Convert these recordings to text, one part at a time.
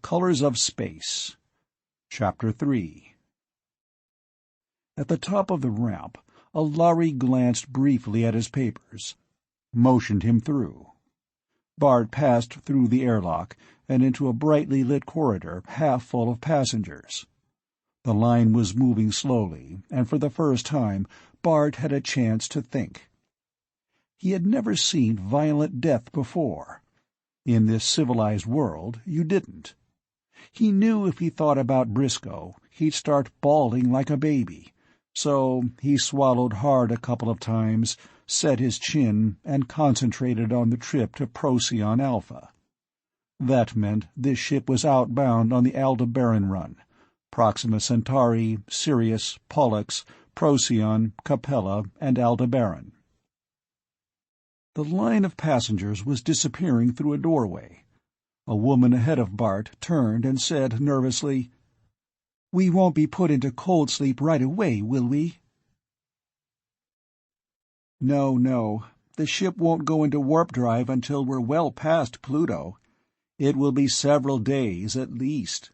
Colors of Space. Chapter 3. At the top of the ramp, a Lhari glanced briefly at his papers, motioned him through. Bart passed through the airlock and into a brightly lit corridor half full of passengers. The line was moving slowly, and for the first time Bart had a chance to think. He had never seen violent death before. In this civilized world, you didn't. He knew if he thought about Briscoe, he'd start bawling like a baby, so he swallowed hard a couple of times, set his chin, and concentrated on the trip to Procyon Alpha. That meant this ship was outbound on the Aldebaran run: Proxima Centauri, Sirius, Pollux, Procyon, Capella, and Aldebaran. The line of passengers was disappearing through a doorway. A woman ahead of Bart turned and said nervously, "We won't be put into cold sleep right away, will we?" No. The ship won't go into warp drive until we're well past Pluto. It will be several days at least."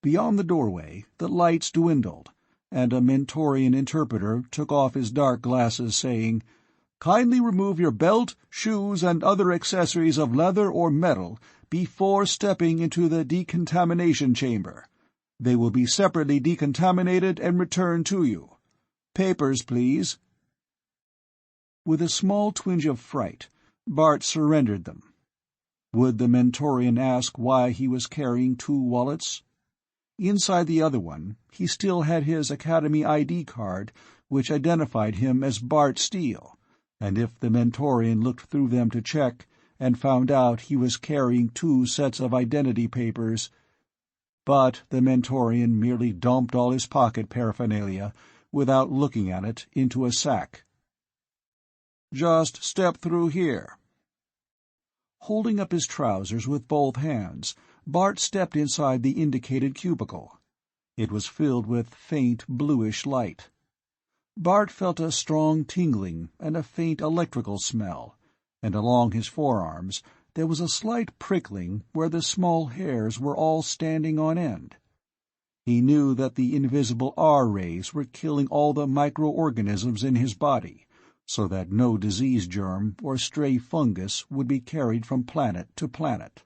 Beyond the doorway, the lights dwindled, and a Mentorian interpreter took off his dark glasses, saying, "Kindly remove your belt, shoes, and other accessories of leather or metal before stepping into the decontamination chamber. They will be separately decontaminated and returned to you. Papers, please." With a small twinge of fright, Bart surrendered them. Would the Mentorian ask why he was carrying two wallets? Inside the other one, he still had his Academy ID card, which identified him as Bart Steele, and if the Mentorian looked through them to check, and found out he was carrying two sets of identity papers— But the Mentorian merely dumped all his pocket paraphernalia, without looking at it, into a sack. "Just step through here." Holding up his trousers with both hands, Bart stepped inside the indicated cubicle. It was filled with faint bluish light. Bart felt a strong tingling and a faint electrical smell, and along his forearms there was a slight prickling where the small hairs were all standing on end. He knew that the invisible R-rays were killing all the microorganisms in his body, so that no disease germ or stray fungus would be carried from planet to planet.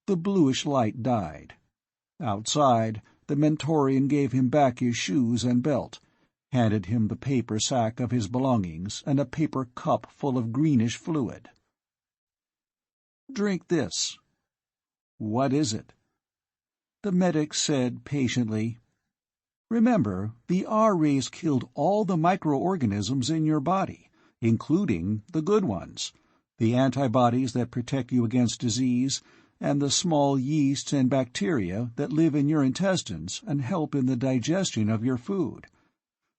The bluish light died. Outside, the Mentorian gave him back his shoes and belt, handed him the paper sack of his belongings and a paper cup full of greenish fluid. "Drink this." "What is it?" The medic said patiently, "Remember, the R-rays killed all the microorganisms in your body, including the good ones, the antibodies that protect you against disease, and the small yeasts and bacteria that live in your intestines and help in the digestion of your food.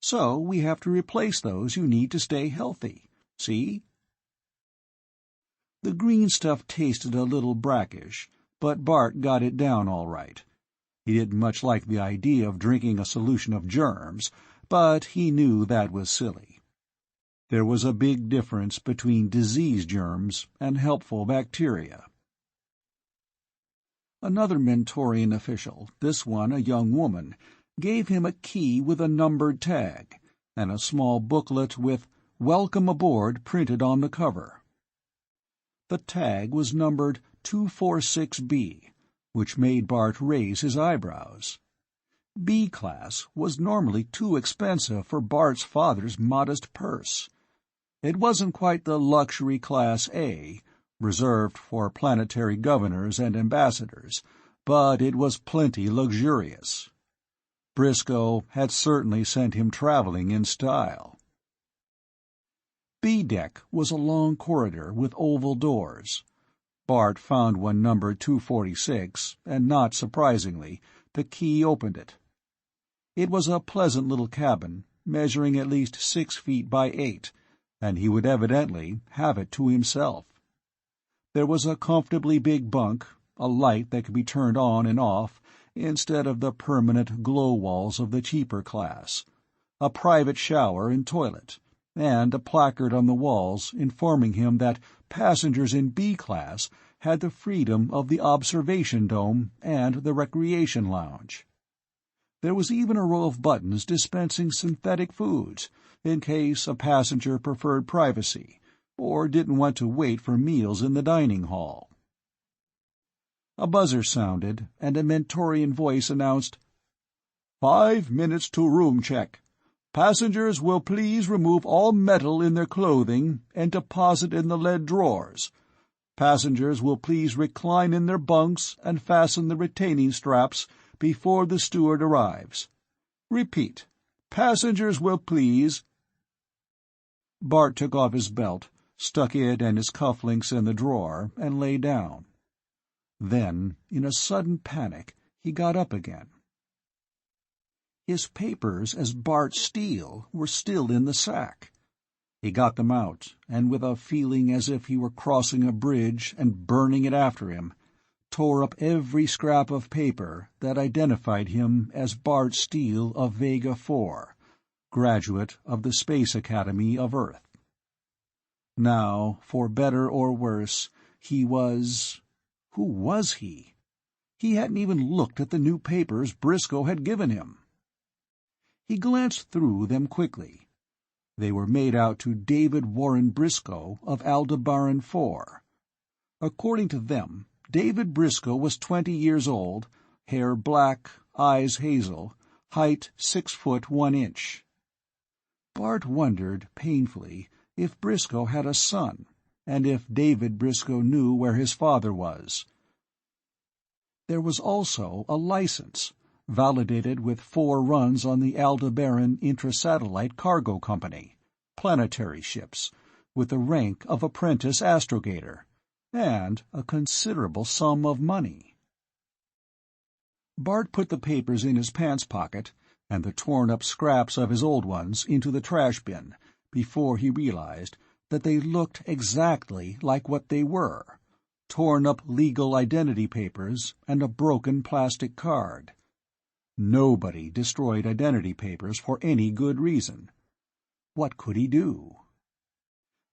So we have to replace those you need to stay healthy. See?" The green stuff tasted a little brackish, but Bart got it down all right. He didn't much like the idea of drinking a solution of germs, but he knew that was silly. There was a big difference between disease germs and helpful bacteria. Another Mentorian official, this one a young woman, gave him a key with a numbered tag, and a small booklet with "Welcome Aboard" printed on the cover. The tag was numbered 246B, which made Bart raise his eyebrows. B-class was normally too expensive for Bart's father's modest purse. It wasn't quite the luxury class A, reserved for planetary governors and ambassadors, but it was plenty luxurious. Briscoe had certainly sent him traveling in style. B-deck was a long corridor with oval doors. Bart found one numbered 246, and not surprisingly, the key opened it. It was a pleasant little cabin, measuring at least 6 feet by 8, and he would evidently have it to himself. There was a comfortably big bunk, a light that could be turned on and off, instead of the permanent glow walls of the cheaper class, a private shower and toilet, and a placard on the walls informing him that passengers in B-class had the freedom of the observation dome and the recreation lounge. There was even a row of buttons dispensing synthetic foods, in case a passenger preferred privacy or didn't want to wait for meals in the dining hall. A buzzer sounded, and a Mentorian voice announced, "5 minutes to room check. Passengers will please remove all metal in their clothing and deposit in the lead drawers. Passengers will please recline in their bunks and fasten the retaining straps before the steward arrives. Repeat, passengers will please—" Bart took off his belt, stuck it and his cufflinks in the drawer, and lay down. Then, in a sudden panic, he got up again. His papers as Bart Steele were still in the sack. He got them out, and with a feeling as if he were crossing a bridge and burning it after him, tore up every scrap of paper that identified him as Bart Steele of Vega 4, graduate of the Space Academy of Earth. Now, for better or worse, he was— who was he? He hadn't even looked at the new papers Briscoe had given him. He glanced through them quickly. They were made out to David Warren Briscoe of Aldebaran 4. According to them, David Briscoe was 20 years old, hair black, eyes hazel, height 6 foot 1 inch. Bart wondered, painfully, if Briscoe had a son, and if David Briscoe knew where his father was. There was also a license, validated with 4 runs on the Aldebaran Intrasatellite Cargo Company, planetary ships, with the rank of apprentice astrogator, and a considerable sum of money. Bart put the papers in his pants pocket and the torn-up scraps of his old ones into the trash bin before he realized that they looked exactly like what they were: torn-up legal identity papers and a broken plastic card. Nobody destroyed identity papers for any good reason. What could he do?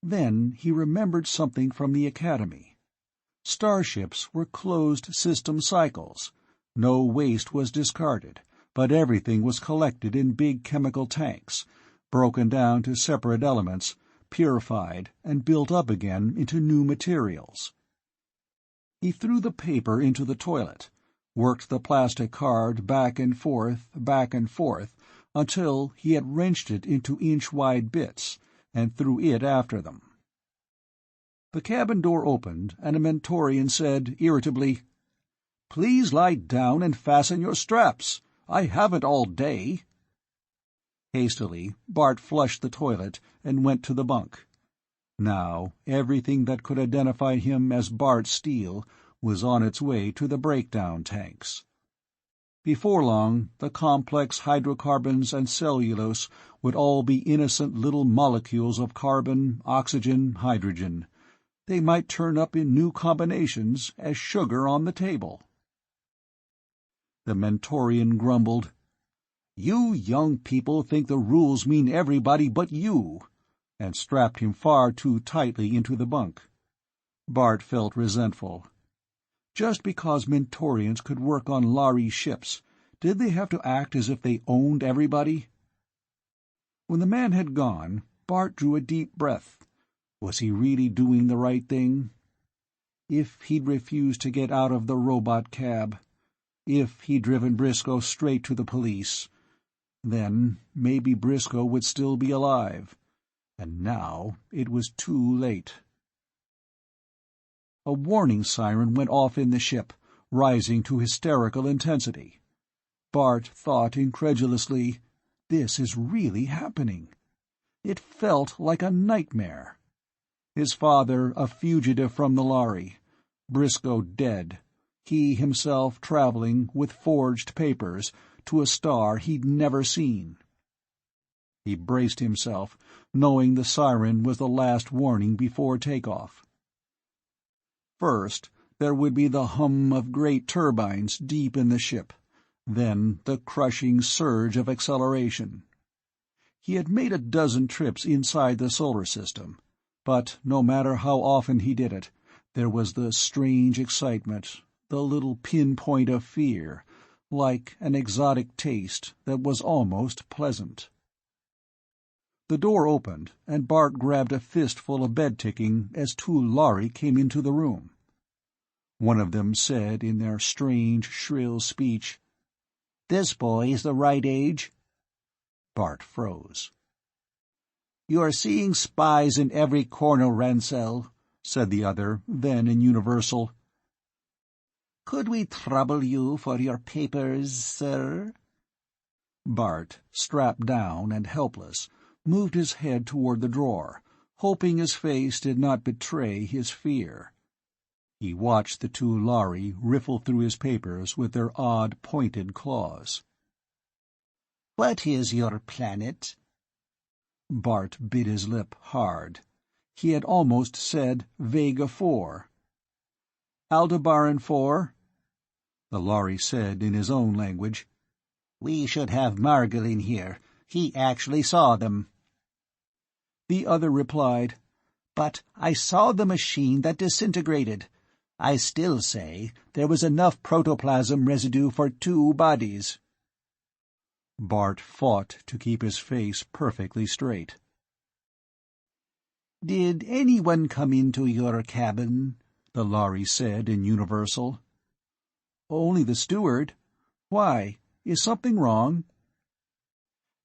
Then he remembered something from the Academy. Starships were closed-system cycles. No waste was discarded, but everything was collected in big chemical tanks, broken down to separate elements, purified, and built up again into new materials. He threw the paper into the toilet, worked the plastic card back and forth, until he had wrenched it into inch-wide bits, and threw it after them. The cabin door opened, and a Mentorian said irritably, "Please lie down and fasten your straps. I haven't all day." Hastily, Bart flushed the toilet and went to the bunk. Now, everything that could identify him as Bart Steele was on its way to the breakdown tanks. Before long, the complex hydrocarbons and cellulose would all be innocent little molecules of carbon, oxygen, hydrogen. They might turn up in new combinations as sugar on the table. The Mentorian grumbled, "You young people think the rules mean everybody but you," and strapped him far too tightly into the bunk. Bart felt resentful. Just because Mentorians could work on Lhari ships, did they have to act as if they owned everybody? When the man had gone, Bart drew a deep breath. Was he really doing the right thing? If he'd refused to get out of the robot cab, if he'd driven Briscoe straight to the police, then maybe Briscoe would still be alive. And now it was too late. A warning siren went off in the ship, rising to hysterical intensity. Bart thought incredulously, this is really happening. It felt like a nightmare. His father a fugitive from the Lhari, Briscoe dead, he himself traveling with forged papers to a star he'd never seen. He braced himself, knowing the siren was the last warning before takeoff. First, there would be the hum of great turbines deep in the ship, then the crushing surge of acceleration. He had made a dozen trips inside the solar system, but no matter how often he did it, There was the strange excitement, the little pinpoint of fear, like an exotic taste that was almost pleasant. The door opened, and Bart grabbed a fistful of bed-ticking as two Lhari came into the room. One of them said in their strange, shrill speech, "This boy is the right age." Bart froze. "You are seeing spies in every corner, Ransell," said the other, then in universal, "Could we trouble you for your papers, sir?" Bart, strapped down and helpless, moved his head toward the drawer, hoping his face did not betray his fear. He watched the two Lhari riffle through his papers with their odd, pointed claws. "What is your planet?" Bart bit his lip hard. He had almost said Vega 4. "Aldebaran 4," the Lhari said in his own language. "We should have Margil in here. He actually saw them." The other replied, "But I saw the machine that disintegrated. I still say there was enough protoplasm residue for 2 bodies." Bart fought to keep his face perfectly straight. "Did anyone come into your cabin?" the Lhari said in universal. "Only the steward. Why? Is something wrong?"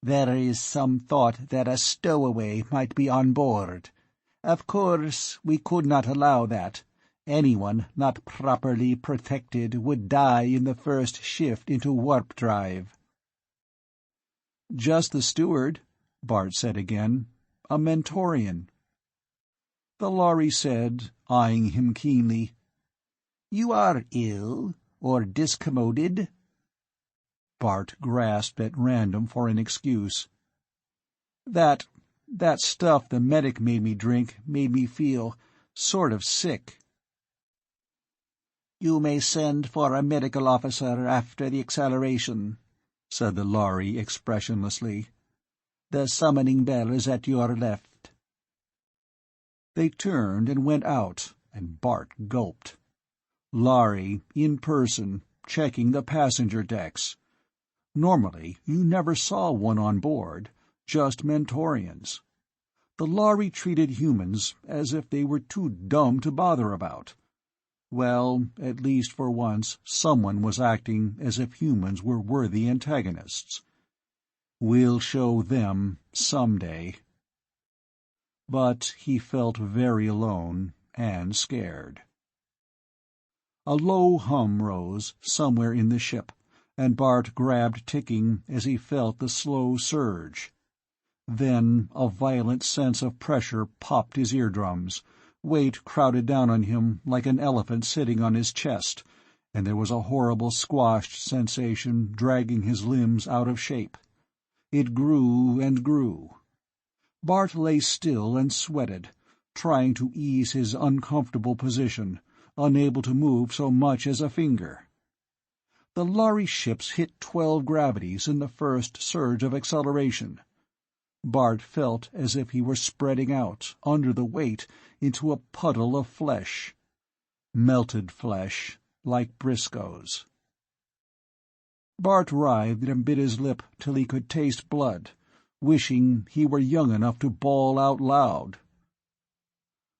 "There is some thought that a stowaway might be on board. Of course, we could not allow that. Anyone not properly protected would die in the first shift into warp drive." "Just the steward," Bart said again. "A Mentorian." The Lhari said, eyeing him keenly, "You are ill, or discommoded?" Bart grasped at random for an excuse. That stuff the medic made me drink made me feel sort of sick." "You may send for a medical officer after the acceleration," said the Lhari expressionlessly. "The summoning bell is at your left." They turned and went out, and Bart gulped. Lhari, in person, checking the passenger decks. Normally, you never saw one on board, just Mentorians. The Lhari treated humans as if they were too dumb to bother about. Well, at least for once, someone was acting as if humans were worthy antagonists. We'll show them someday. But he felt very alone and scared. A low hum rose somewhere in the ship, and Bart grabbed ticking as he felt the slow surge. Then a violent sense of pressure popped his eardrums, weight crowded down on him like an elephant sitting on his chest, and there was a horrible squashed sensation dragging his limbs out of shape. It grew and grew. Bart lay still and sweated, trying to ease his uncomfortable position, unable to move so much as a finger. The Lhari ships hit 12 gravities in the first surge of acceleration. Bart felt as if he were spreading out, under the weight, into a puddle of flesh. Melted flesh, like Briscoe's. Bart writhed and bit his lip till he could taste blood, wishing he were young enough to bawl out loud.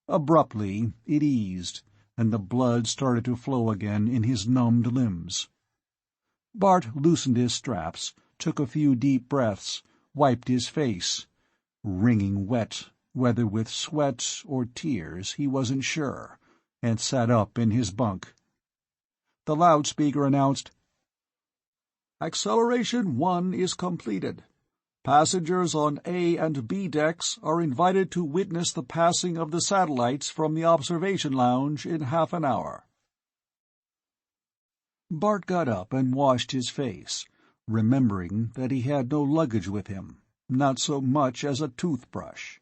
Abruptly it eased, and the blood started to flow again in his numbed limbs. Bart loosened his straps, took a few deep breaths, wiped his face, wringing wet, whether with sweat or tears he wasn't sure, and sat up in his bunk. The loudspeaker announced, "Acceleration 1 is completed. Passengers on A and B decks are invited to witness the passing of the satellites from the observation lounge in half an hour." Bart got up and washed his face, remembering that he had no luggage with him, not so much as a toothbrush.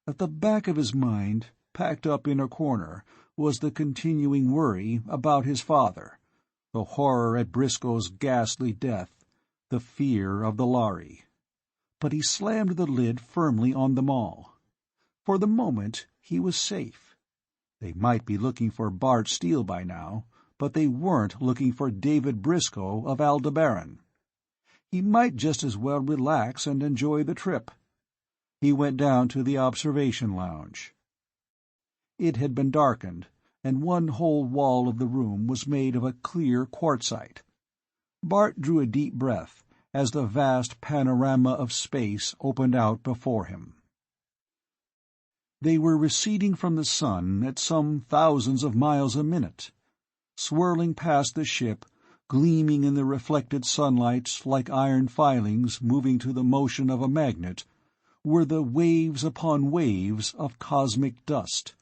At the back of his mind, packed up in a corner, was the continuing worry about his father, the horror at Briscoe's ghastly death, the fear of the Lhari. But he slammed the lid firmly on them all. For the moment he was safe. They might be looking for Bart Steele by now, but they weren't looking for David Briscoe of Aldebaran. He might just as well relax and enjoy the trip. He went down to the observation lounge. It had been darkened, and one whole wall of the room was made of a clear quartzite. Bart drew a deep breath as the vast panorama of space opened out before him. They were receding from the sun at some thousands of miles a minute. Swirling past the ship, gleaming in the reflected sunlight like iron filings moving to the motion of a magnet, were the waves upon waves of cosmic dust,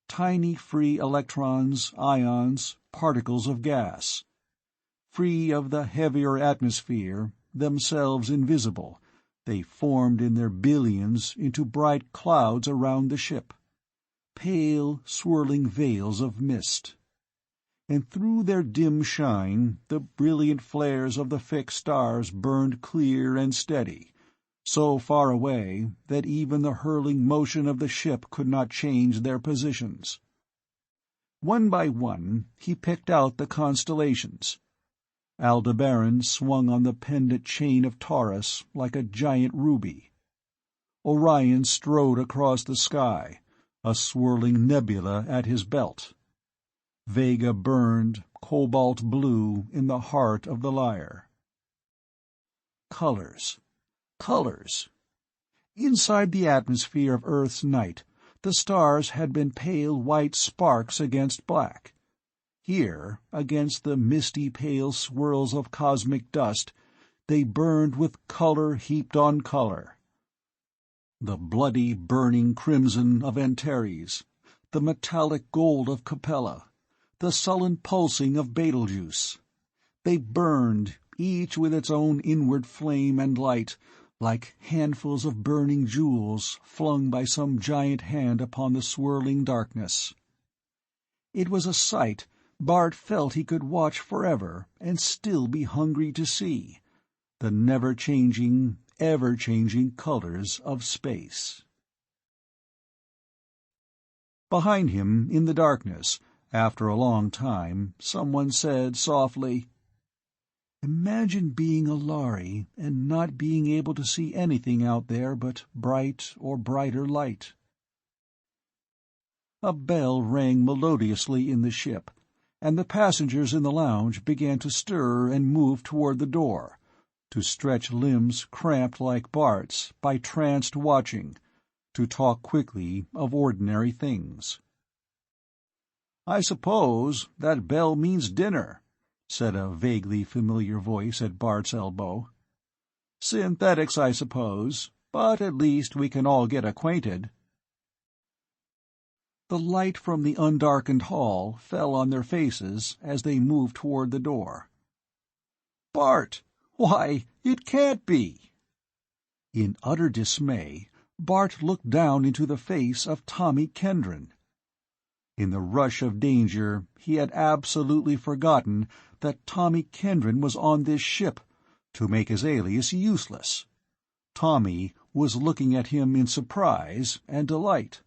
tiny free electrons, ions, particles of gas. Free of the heavier atmosphere, themselves invisible, they formed in their billions into bright clouds around the ship, pale, swirling veils of mist. And through their dim shine the brilliant flares of the fixed stars burned clear and steady, so far away that even the hurling motion of the ship could not change their positions. One by one he picked out the constellations. Aldebaran swung on the pendant chain of Taurus like a giant ruby. Orion strode across the sky, a swirling nebula at his belt. Vega burned, cobalt blue, in the heart of the Lyre. Colors. Colors. Inside the atmosphere of Earth's night, the stars had been pale white sparks against black. Here, against the misty pale swirls of cosmic dust, they burned with color heaped on color. The bloody, burning crimson of Antares, the metallic gold of Capella, the sullen pulsing of Betelgeuse. They burned, each with its own inward flame and light, like handfuls of burning jewels flung by some giant hand upon the swirling darkness. It was a sight Bart felt he could watch forever and still be hungry to see, the never-changing, ever-changing colors of space. Behind him, in the darkness, after a long time, someone said softly, "Imagine being a Lhari and not being able to see anything out there but bright or brighter light." A bell rang melodiously in the ship, and the passengers in the lounge began to stir and move toward the door, to stretch limbs cramped like Bart's by tranced watching, to talk quickly of ordinary things. "I suppose that bell means dinner," said a vaguely familiar voice at Bart's elbow. "Synthetics, I suppose, but at least we can all get acquainted." The light from the undarkened hall fell on their faces as they moved toward the door. "Bart! Why, it can't be!" In utter dismay, Bart looked down into the face of Tommy Kendron. In the rush of danger, he had absolutely forgotten that Tommy Kendron was on this ship, to make his alias useless. Tommy was looking at him in surprise and delight.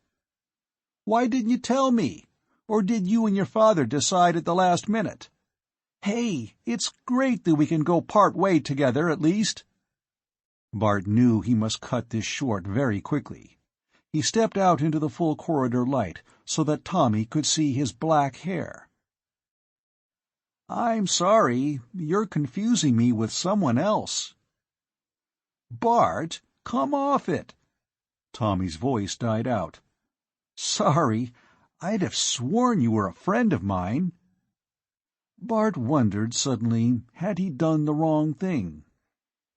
"Why didn't you tell me? Or did you and your father decide at the last minute? Hey, it's great that we can go part way together, at least." Bart knew he must cut this short very quickly. He stepped out into the full corridor light so that Tommy could see his black hair. "I'm sorry, you're confusing me with someone else." "Bart, come off it." Tommy's voice died out. "Sorry, I'd have sworn you were a friend of mine." Bart wondered suddenly, had he done the wrong thing?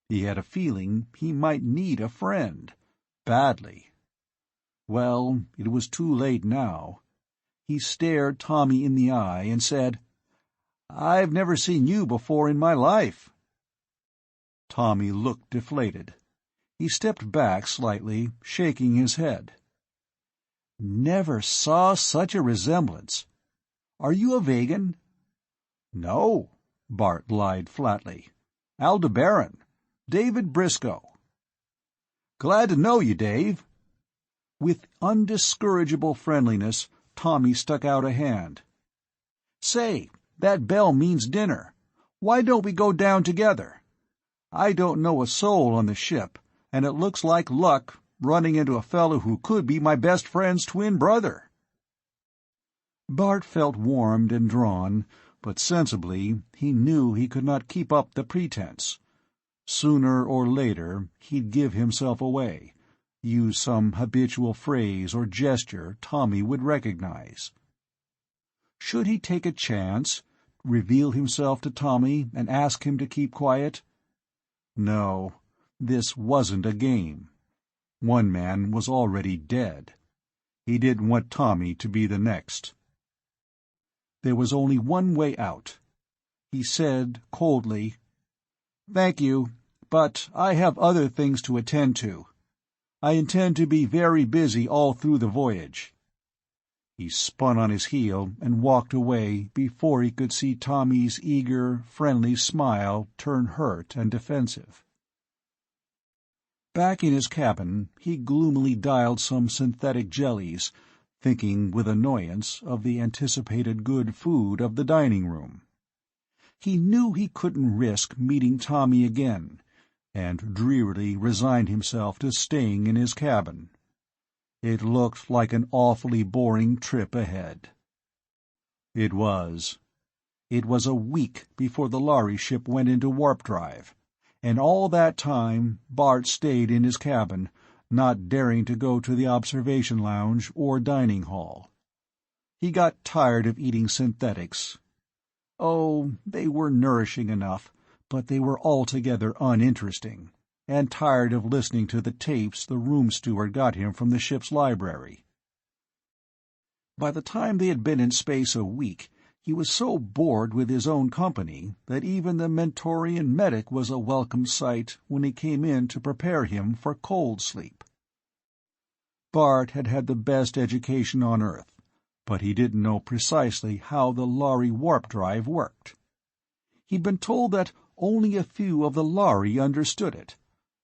He had a feeling he might need a friend. Badly. Well, it was too late now. He stared Tommy in the eye and said, "I've never seen you before in my life." Tommy looked deflated. He stepped back slightly, shaking his head. "Never saw such a resemblance. Are you a Vegan?" "No," Bart lied flatly. "Aldebaran. David Briscoe." "Glad to know you, Dave." With undiscourageable friendliness, Tommy stuck out a hand. "Say, that bell means dinner. Why don't we go down together? I don't know a soul on the ship, and it looks like luck running into a fellow who could be my best friend's twin brother." Bart felt warmed and drawn, but sensibly he knew he could not keep up the pretense. Sooner or later he'd give himself away, use some habitual phrase or gesture Tommy would recognize. Should he take a chance, reveal himself to Tommy and ask him to keep quiet? No, this wasn't a game. One man was already dead. He didn't want Tommy to be the next. There was only one way out. He said coldly, "Thank you, but I have other things to attend to. I intend to be very busy all through the voyage." He spun on his heel and walked away before he could see Tommy's eager, friendly smile turn hurt and defensive. Back in his cabin, he gloomily dialed some synthetic jellies, thinking with annoyance of the anticipated good food of the dining room. He knew he couldn't risk meeting Tommy again, and drearily resigned himself to staying in his cabin. It looked like an awfully boring trip ahead. It was. It was a week before the Lhari ship went into warp drive, and all that time Bart stayed in his cabin, not daring to go to the observation lounge or dining hall. He got tired of eating synthetics. Oh, they were nourishing enough, but they were altogether uninteresting, and tired of listening to the tapes the room steward got him from the ship's library. By the time they had been in space a week, he was so bored with his own company that even the Mentorian medic was a welcome sight when he came in to prepare him for cold sleep. Bart had had the best education on Earth, but he didn't know precisely how the Lhari warp drive worked. He'd been told that only a few of the Lhari understood it,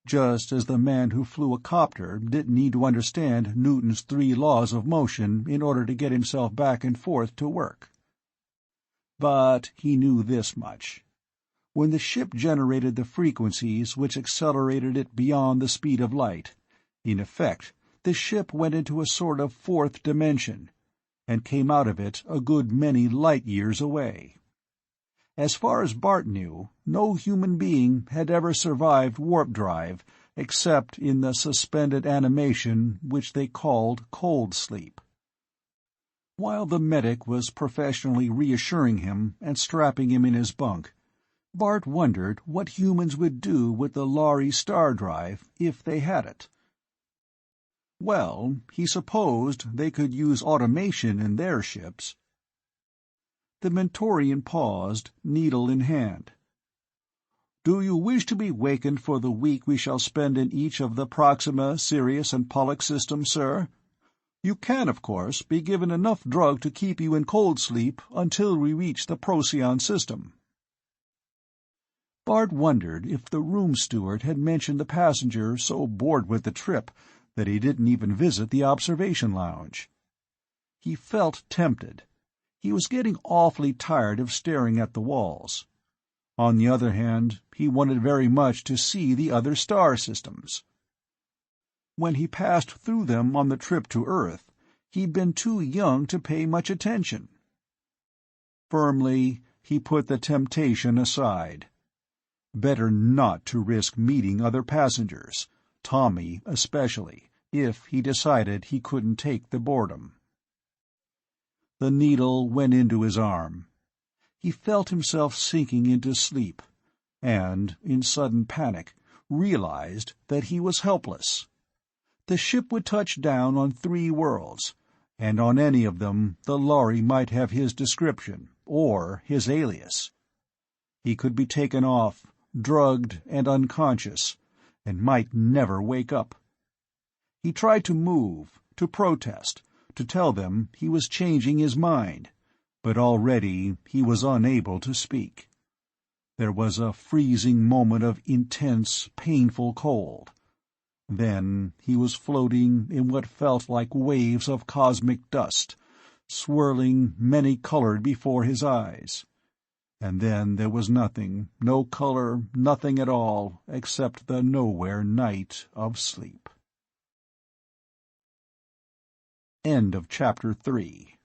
just as the man who flew a copter didn't need to understand Newton's 3 laws of motion in order to get himself back and forth to work. But he knew this much. When the ship generated the frequencies which accelerated it beyond the speed of light, in effect, the ship went into a sort of fourth dimension, and came out of it a good many light-years away. As far as Bart knew, no human being had ever survived warp drive except in the suspended animation which they called cold sleep. While the medic was professionally reassuring him and strapping him in his bunk, Bart wondered what humans would do with the Lhari star drive if they had it. Well, he supposed they could use automation in their ships. The Mentorian paused, needle in hand. "Do you wish to be wakened for the week we shall spend in each of the Proxima, Sirius, and Pollux systems, sir? You can, of course, be given enough drug to keep you in cold sleep until we reach the Procyon system." Bart wondered if the room steward had mentioned the passenger so bored with the trip that he didn't even visit the observation lounge. He felt tempted. He was getting awfully tired of staring at the walls. On the other hand, he wanted very much to see the other star systems. When he passed through them on the trip to Earth, he'd been too young to pay much attention. Firmly, he put the temptation aside. Better not to risk meeting other passengers, Tommy especially, if he decided he couldn't take the boredom. The needle went into his arm. He felt himself sinking into sleep, and, in sudden panic, realized that he was helpless. The ship would touch down on 3 worlds, and on any of them the Lhari might have his description, or his alias. He could be taken off, drugged and unconscious, and might never wake up. He tried to move, to protest, to tell them he was changing his mind, but already he was unable to speak. There was a freezing moment of intense, painful cold. Then he was floating in what felt like waves of cosmic dust, swirling, many-colored before his eyes. And then there was nothing, no color, nothing at all, except the nowhere night of sleep. End of Chapter 3.